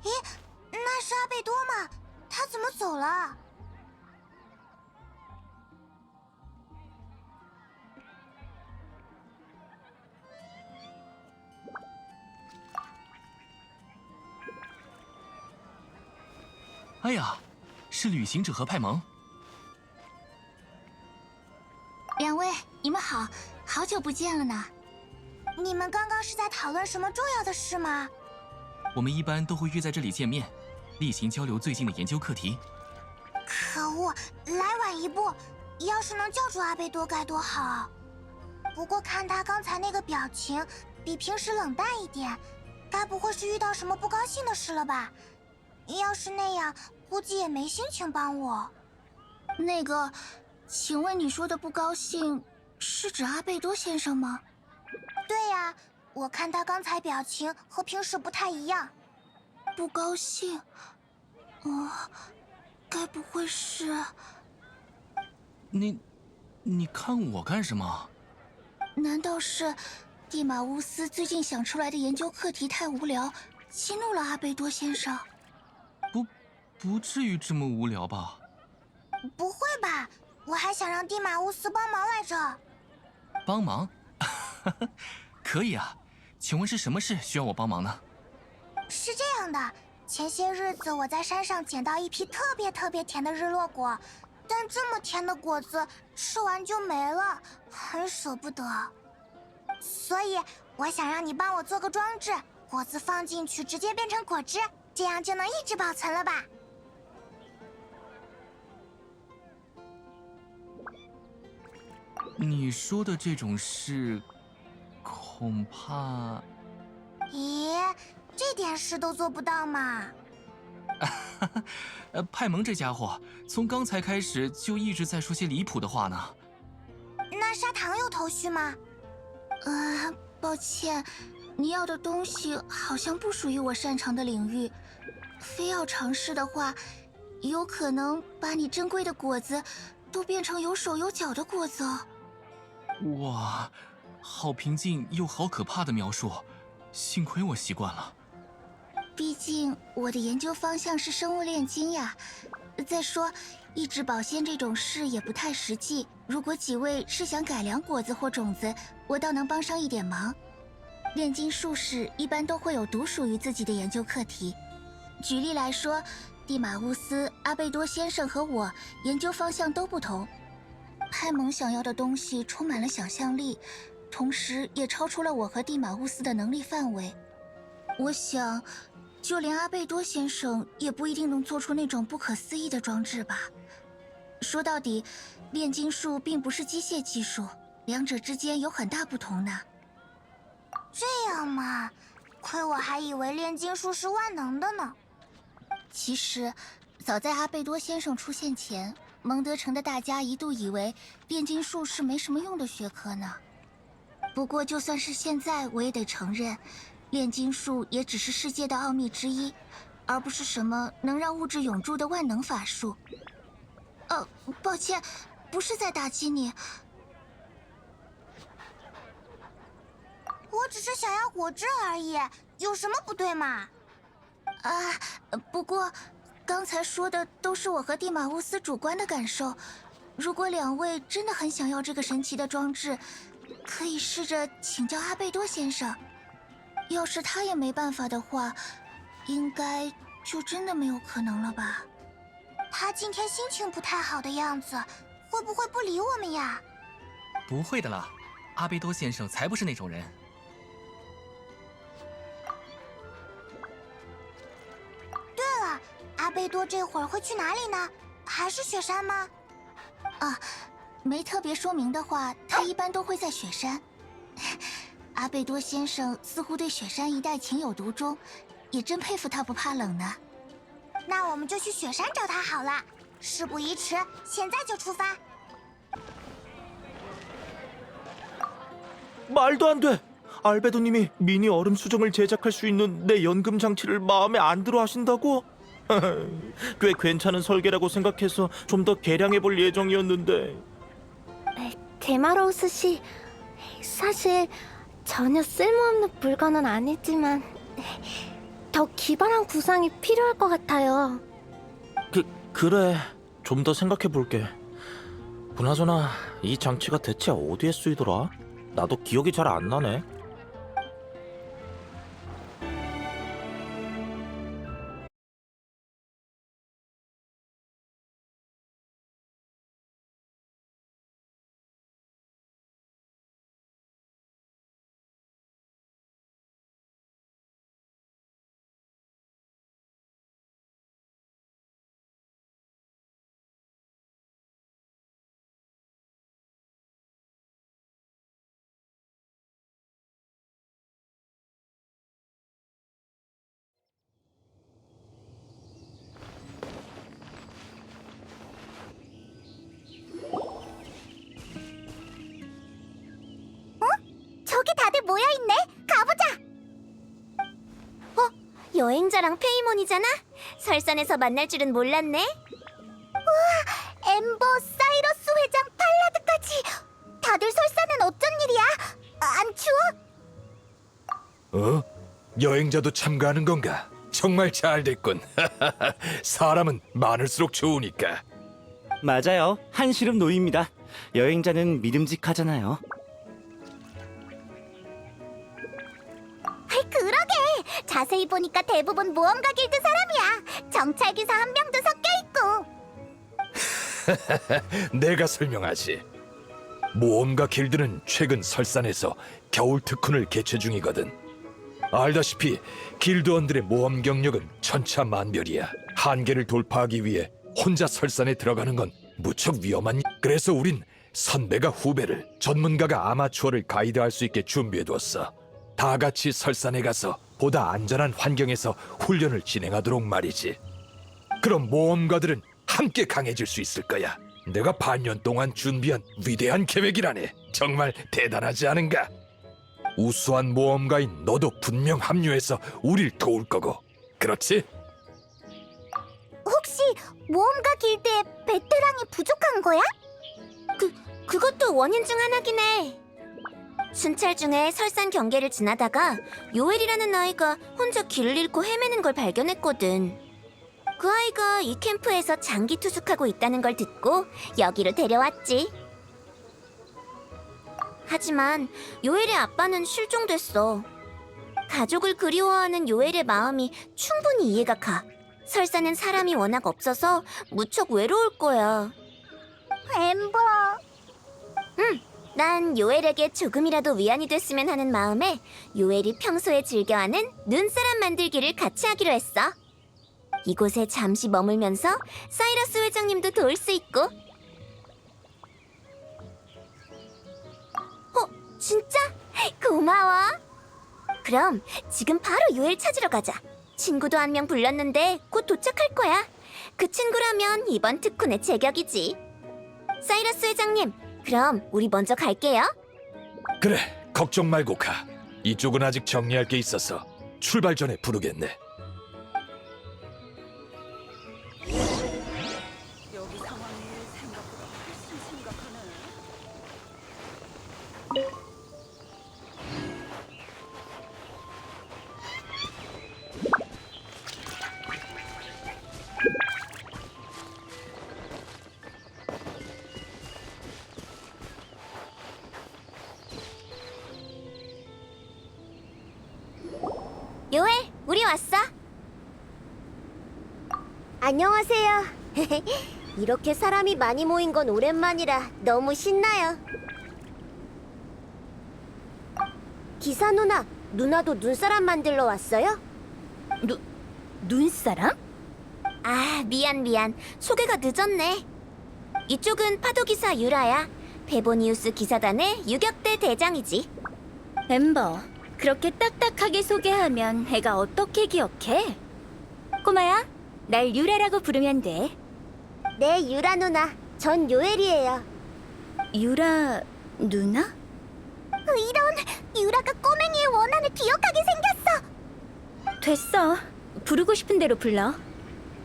咦，那是阿贝多吗？他怎么走了？哎呀，是旅行者和派蒙。两位，你们好，好久不见了呢。你们刚刚是在讨论什么重要的事吗？我们一般都会约在这里见面，例行交流最近的研究课题。可恶，来晚一步，要是能叫住阿贝多该多好。不过看他刚才那个表情，比平时冷淡一点，该不会是遇到什么不高兴的事了吧？要是那样，估计也没心情帮我。那个，请问你说的不高兴，是指阿贝多先生吗？对呀，我看他刚才表情和平时不太一样。不高兴？该不会是……你看我干什么？难道是蒂马乌斯最近想出来的研究课题太无聊，激怒了阿贝多先生？不至于这么无聊吧？不会吧？我还想让蒂马乌斯帮忙来着。帮忙？可以啊，请问是什么事需要我帮忙呢？是这样的，前些日子我在山上捡到一批特别甜的日落果，但这么甜的果子吃完就没了，很舍不得。所以我想让你帮我做个装置，果子放进去直接变成果汁，这样就能一直保存了吧？你说的这种事，恐怕……咦，这点事都做不到嘛？派蒙这家伙从刚才开始就一直在说些离谱的话呢。那砂糖有头绪吗？抱歉，你要的东西好像不属于我擅长的领域，非要尝试的话，有可能把你珍贵的果子都变成有手有脚的果子哦。哇，好平静又好可怕的描述，幸亏我习惯了。毕竟我的研究方向是生物炼金呀。再说，一直保鲜这种事也不太实际。如果几位是想改良果子或种子，我倒能帮上一点忙。炼金术士一般都会有独属于自己的研究课题。举例来说，蒂马乌斯、阿贝多先生和我研究方向都不同。派蒙想要的东西充满了想象力，同时也超出了我和蒂马乌斯的能力范围。我想，就连阿贝多先生也不一定能做出那种不可思议的装置吧。说到底，炼金术并不是机械技术，两者之间有很大不同呢。这样嘛，亏我还以为炼金术是万能的呢。其实，早在阿贝多先生出现前，蒙德城的大家一度以为炼金术是没什么用的学科呢。不过，就算是现在，我也得承认，炼金术也只是世界的奥秘之一，而不是什么能让物质永驻的万能法术。抱歉，不是在打击你。我只是想要果汁而已，有什么不对嘛？不过，刚才说的都是我和蒂马乌斯主观的感受。如果两位真的很想要这个神奇的装置，可以试着请教阿贝多先生。要是他也没办法的话，应该就真的没有可能了吧？他今天心情不太好的样子，会不会不理我们呀？不会的啦，阿贝多先生才不是那种人。对了，阿贝多这会儿会去哪里呢？还是雪山吗？没特别说明的话，他一般都会在雪山。阿贝多先生似乎对雪山一带情有独钟，也真佩服他不怕冷呢。那我们就去雪山找他好了。事不宜迟，现在就出发。 말도 안 돼! 알베도님이 미니 얼음 수정을 제작할 수 있는 내 연금 장치를 마음에 안 들어 하신다고? 꽤 괜찮은 설계라고 생각해서 좀 더 개량해 볼 예정이었는데. 데마로우스 씨, 사실 전혀 쓸모없는 물건은 아니지만 더 기발한 구상이 필요할 것 같아요. 그래. 좀 더 생각해 볼게. 그나저나 이 장치가 대체 어디에 쓰이더라? 나도 기억이 잘 안 나네. 저기 다들 모여있네. 가보자. 여행자랑 페이몬이잖아? 설산에서 만날 줄은 몰랐네. 엠버, 사이러스 회장, 팔라드까지. 다들 설사는 어쩐 일이야? 안 추워? 여행자도 참가하는 건가? 정말 잘 됐군. 사람은 많을수록 좋으니까. 맞아요. 한시름 노입니다. 여행자는 믿음직하잖아요. 그러게. 자세히 보니까 대부분 모험가 길드 사람이야. 정찰기사 한 명도 섞여있고. 내가 설명하지. 모험가 길드는 최근 설산에서 겨울 특훈을 개최 중이거든. 알다시피 길드원들의 모험 경력은 천차만별이야. 한계를 돌파하기 위해 혼자 설산에 들어가는 건 무척 위험한 일. 그래서 우린 선배가 후배를, 전문가가 아마추어를 가이드할 수 있게 준비해두었어. 다 같이 설산에 가서 보다 안전한 환경에서 훈련을 진행하도록 말이지. 그럼 모험가들은 함께 강해질 수 있을 거야. 내가 반년 동안 준비한 위대한 계획이라네. 정말 대단하지 않은가? 우수한 모험가인 너도 분명 합류해서 우릴 도울 거고. 그렇지? 혹시 모험가 길드에 베테랑이 부족한 거야? 그것도 원인 중 하나긴 해. 순찰 중에 설산 경계를 지나다가 요엘이라는 아이가 혼자 길을 잃고 헤매는 걸 발견했거든. 그 아이가 이 캠프에서 장기 투숙하고 있다는 걸 듣고 여기로 데려왔지. 하지만 요엘의 아빠는 실종됐어. 가족을 그리워하는 요엘의 마음이 충분히 이해가 가. 설산엔 사람이 워낙 없어서 무척 외로울 거야. 엠버. 난 요엘에게 조금이라도 위안이 됐으면 하는 마음에 요엘이 평소에 즐겨하는 눈사람 만들기를 같이 하기로 했어. 이곳에 잠시 머물면서 사이러스 회장님도 도울 수 있고. 진짜? 고마워. 그럼 지금 바로 요엘 찾으러 가자. 친구도 한 명 불렀는데 곧 도착할 거야. 그 친구라면 이번 특훈의 제격이지. 사이러스 회장님, 그럼 우리 먼저 갈게요. 그래, 걱정 말고 가. 이쪽은 아직 정리할 게 있어서 출발 전에 부르겠네. 여기 상황이 생각보다 훨씬 심각하네. 요엘, 우리 왔어. 안녕하세요. 이렇게 사람이 많이 모인 건 오랜만이라 너무 신나요. 기사 누나도 눈사람 만들러 왔어요? 눈사람? 아, 미안. 소개가 늦었네. 이쪽은 파도기사 유라야. 베보니우스 기사단의 유격대 대장이지. 엠버, 그렇게 딱딱하게 소개하면 애가 어떻게 기억해? 꼬마야, 날 유라라고 부르면 돼. 네, 유라 누나. 전 요엘이에요. 유라 누나? 이런, 유라가 꼬맹이의 원한을 기억하게 생겼어. 됐어. 부르고 싶은 대로 불러.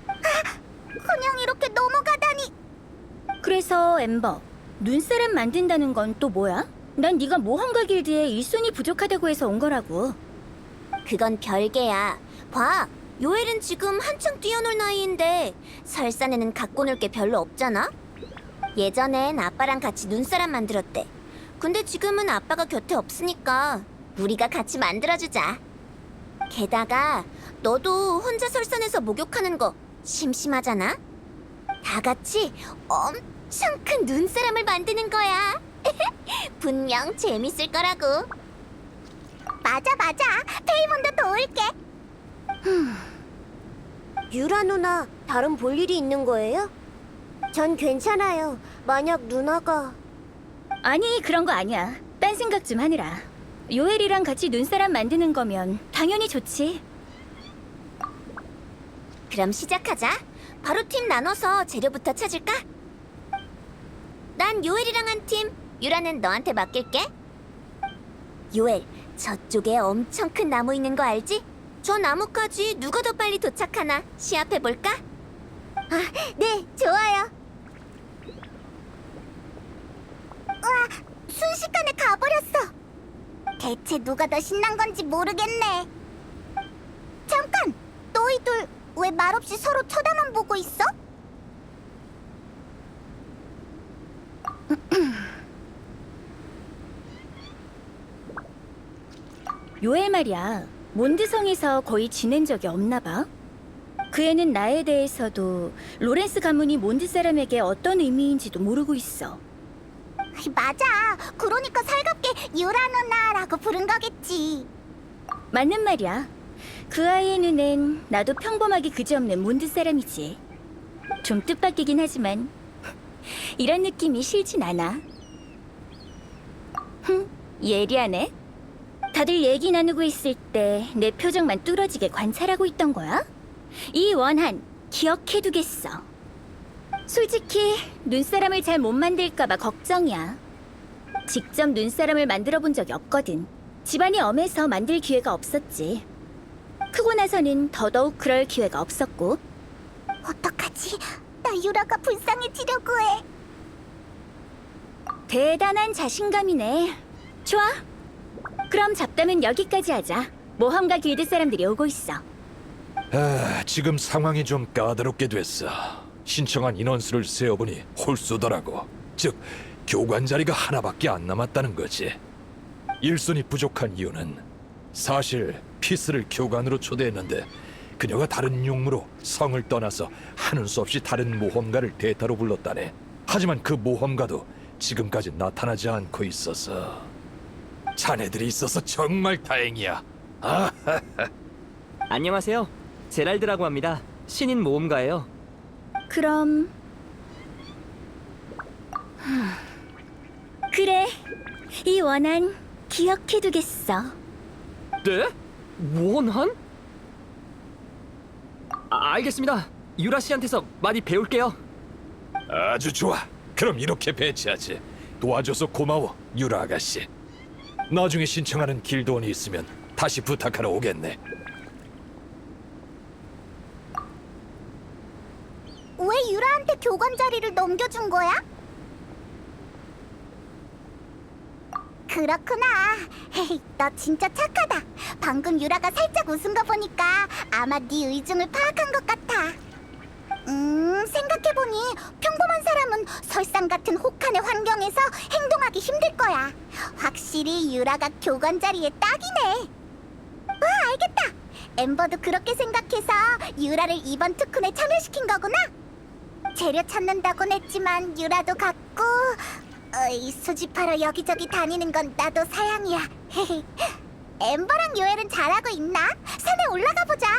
그냥 이렇게 넘어가다니. 그래서 엠버, 눈사람 만든다는 건 또 뭐야? 난 네가 모험가 길드에 일손이 부족하다고 해서 온 거라고. 그건 별개야. 봐, 요엘은 지금 한창 뛰어놀 나이인데 설산에는 갖고 놀 게 별로 없잖아? 예전엔 아빠랑 같이 눈사람 만들었대. 근데 지금은 아빠가 곁에 없으니까 우리가 같이 만들어주자. 게다가 너도 혼자 설산에서 목욕하는 거 심심하잖아? 다 같이 엄청 큰 눈사람을 만드는 거야. 분명 재밌을 거라고. 맞아. 페이몬도 도울게. 유라 누나, 다른 볼 일이 있는 거예요? 전 괜찮아요. 만약 누나가... 아니, 그런 거 아니야. 딴 생각 좀 하느라. 요엘이랑 같이 눈사람 만드는 거면 당연히 좋지. 그럼 시작하자. 바로 팀 나눠서 재료부터 찾을까? 난 요엘이랑 한 팀, 유라는 너한테 맡길게. 요엘, 저쪽에 엄청 큰 나무 있는 거 알지? 저 나무까지 누가 더 빨리 도착하나 시합해볼까? 아, 네, 좋아요. 우와, 순식간에 가버렸어. 대체 누가 더 신난 건지 모르겠네. 잠깐! 너희들 왜 말없이 서로 쳐다만 보고 있어? 요엘 말이야. 몬드성에서 거의 지낸 적이 없나 봐. 그 애는 나에 대해서도 로렌스 가문이 몬드 사람에게 어떤 의미인지도 모르고 있어. 맞아. 그러니까 살갑게 유라 누나라고 부른 거겠지. 맞는 말이야. 그 아이의 눈엔 나도 평범하게 그지없는 몬드 사람이지. 좀 뜻밖이긴 하지만 이런 느낌이 싫진 않아. 예리하네. 다들 얘기 나누고 있을 때 내 표정만 뚫어지게 관찰하고 있던 거야? 이 원한 기억해두겠어. 솔직히 눈사람을 잘 못 만들까봐 걱정이야. 직접 눈사람을 만들어 본 적이 없거든. 집안이 엄해서 만들 기회가 없었지. 크고 나서는 더더욱 그럴 기회가 없었고. 어떡하지? 나 유라가 불쌍해지려고 해. 대단한 자신감이네. 좋아. 그럼 잡담은 여기까지 하자. 모험가 길드 사람들이 오고 있어. 지금 상황이 좀 까다롭게 됐어. 신청한 인원수를 세어보니 홀수더라고. 즉, 교관 자리가 하나밖에 안 남았다는 거지. 일손이 부족한 이유는 사실 피스를 교관으로 초대했는데 그녀가 다른 용무로 성을 떠나서 하는 수 없이 다른 모험가를 대타로 불렀다네. 하지만 그 모험가도 지금까지 나타나지 않고 있어서 자네들이 있어서 정말 다행이야. 안녕하세요. 제랄드라고 합니다. 신인 모험가예요. 그럼... 그래. 이 원한 기억해두겠어. 네? 원한? 알겠습니다. 유라 씨한테서 많이 배울게요. 아주 좋아. 그럼 이렇게 배치하지. 도와줘서 고마워, 유라 아가씨. 나중에 신청하는 길드원이 있으면 다시 부탁하러 오겠네. 왜 유라한테 교관 자리를 넘겨준 거야? 그렇구나. 헤이, 너 진짜 착하다. 방금 유라가 살짝 웃은 거 보니까 아마 네 의중을 파악한 것 같아. 생각해보니 평범한 사람은 설산 같은 혹한의 환경에서 행동하기 힘들 거야. 확실히 유라가 교관 자리에 딱이네. 알겠다. 엠버도 그렇게 생각해서 유라를 이번 특훈에 참여시킨 거구나. 재료 찾는다곤 했지만 유라도 같고 수집하러 여기저기 다니는 건 나도 사양이야. 엠버랑 요엘은 잘하고 있나? 산에 올라가 보자.